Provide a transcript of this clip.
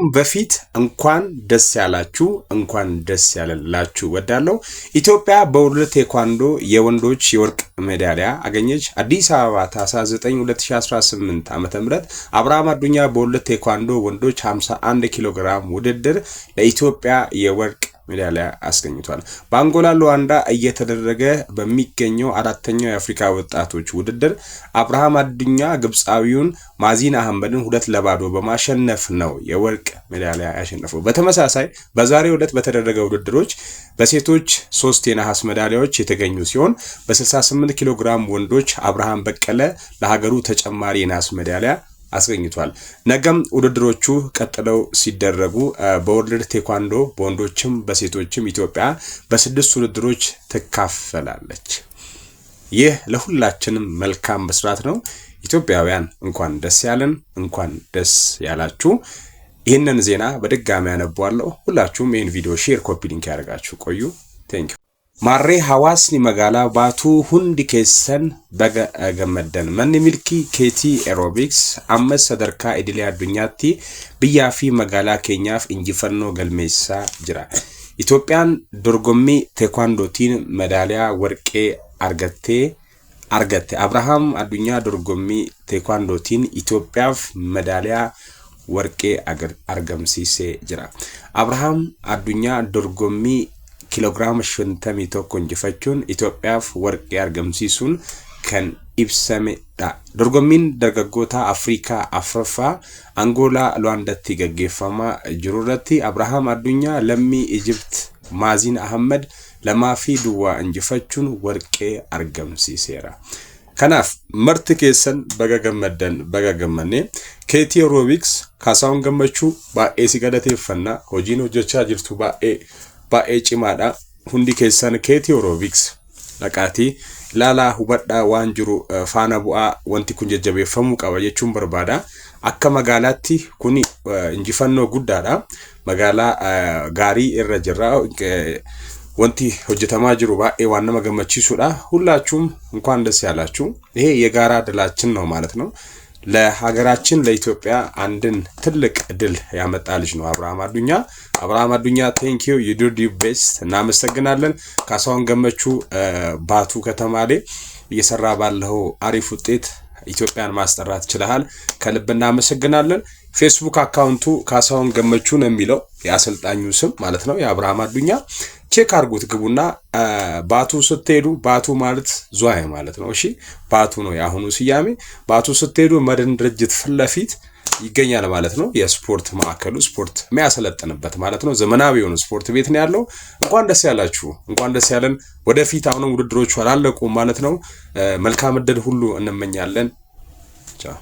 ከሁሉም በፊት እንኳን ደስ ያላችሁ እንኳን ደስ ያለላችሁ ወዳለው ኢትዮጵያ በወርልድ ቴኳንዶ የወንዶች የወርቅ ሜዳሊያ አገኘች። አዲስ አበባ ታህሳስ 9 2018 ዓ.ም አብርሃም አዱኛ በወርልድ ቴኳንዶ ወንዶች 51 ኪሎ ግራም ውድድር ለኢትዮጵያ የወርቅ ሜዳሊያ አስገኝቷል። በአንጎላ ሉዋንዳ እየተደረገ በሚገኘው አራተኛው የአፍሪካ ወጣቶች ውድድር አብርሃም አዱኛ ግብጻዊውን ማዚን አህመድን 2-0 በማሸነፍ ነው የወርቅ ሜዳሊያ ያሸነፈው። በተመሳሳይ በዛሬው ዕለት በተደረገ ውድድሮች በሴቶች 3 የነሐስ ሜዳሊያዎች የተገኙ ሲሆን በ68 ኪሎ ግራም ወንዶች አብርሃም በቀለ ለሀገሩ ተጨማሪ የነሐስ ሜዳሊያ አስገኝቷል። ነገም ውድድሮቹ ቀጥለው ሲደረጉ በወርልድ ቴኳንዶ በወንዶችም በሴቶችም ኢትዮጵያ በ6 ውድድሮች ትካፈላለች። ይህ ለሁላችንም መልካም መስራት ነው። ኢትዮጵያውያን እንኳን ደስ ያለን እንኳን ደስ ያላችሁ። ይህንን ዜና በድጋሚ ያነቧለሁ። ሁላችሁም ይህን ቪዲዮ ሼር ኮፒ ሊንክ ያደርጋችሁ ቆዩ። ቴንክ ዩ ማሬ ሐዋስኒ መጋላ ባቱ ሁንዲ ኬሰን በገመደን መን ሚልኪ ኬቲ ኤሮቢክስ አመስ ሰደርካ ኢዲሌ አዱኛቲ ብያፊ መጋላ ኬኛፍ እንጂፈኖ ገልሜሳ ጅራ ኢትዮጵያን ዶርጎሚ ቴኳንዶቲን ሜዳሊያ ወርቄ አርገቴ አብርሃም አዱኛ ዶርጎሚ ቴኳንዶቲን ኢትዮጵያፍ ሜዳሊያ ወርቄ አርገምሲሴ ጅራ አብርሃም አዱኛ ዶርጎሚ ኪሎግራም 51 እንጂፈቹን ኢትዮጵያፍ ወርቅ ያርገምሲሱን ከን ኢብሰሜዳ ዶርጎሚን ደርገጎታ አፍሪካ አፍረፋ አንጎላ ሉዋንዳቲ ገገፈማ ጅሩረቲ አብርሃም አዱኛ ለሚ ኢጅፕት ማዚን አህመድ ለማፊ ዱዋ እንጂፈቹን ወርቄ አርገምሲሴራ ከናፍ መርት ኬሰን በገገመኔ ኬቲ ኤሮቢክስ ካሳውን ገመቹ ባኤሲ ገደቴፈና ሆጂኖ ጆቻ ጅርቱ ባኤ ጭማዳ ሁንዲ ኬሰን ኬቲ ኤሮቢክስ ለቃቲ ላላ ሁበዳ ዋንጅሩ ፋና ቡአ ወንቲ ኩንጀጀቤፈሙ ቀበየቹን በርባዳ አከ መጋላቲ ኩኒ እንጂፈኖ ጉዳዳ መጋላ ጋሪ እረጅራ ወንቲ ሆጀተማ ጅሩ ባኤ ዋና መገመቺሱዳ ሁላችሁም እንኳን ደስ ያላችሁ። ይሄ የጋራ ድላችን ነው ማለት ነው። ለሀገራችን ለኢትዮጵያ አንድን ትልቅ ድል ያመጣ ልጅ ነው አብርሃም አዱኛ ቴንክ ዩ ዩ ዱ ቤስት እናመሰግናለን። ካሳውን ገመቹ ባቱ ከተማ ላይ እየሰራ ባለው አሪፍ ውጤት ኢትዮጵያን ማስጠራት ይችላል። ከልብ እናመሰግናለን። ፌስቡክ አካውንቱ ካሳውን ገመቹ ነው የሚለው ያሰልጣኙ ስም ማለት ነው የአብርሃም አዱኛ ቼክ አርጉት ግቡና ባቱ ስትሄዱ ባቱ ማለት ዙዋይ ማለት ነው። እሺ ባቱ ነው ያሁኑ ስያሜ። ባቱ ስትሄዱ መድን ድርጅት ፍለፊት ይገኛል ማለት ነው። የስፖርት ማዕከሉ ስፖርት የሚያሰለጥንበት ማለት ነው። ዘመናዊ የሆነ ስፖርት ቤት ነው ያለው። እንኳን ደስ ያላችሁ እንኳን ደስ ያለን። ወደፊት አሁን ውድድሮቹ አላለቁም ማለት ነው። መልካም እድል ሁሉ እንመኛለን። ቻው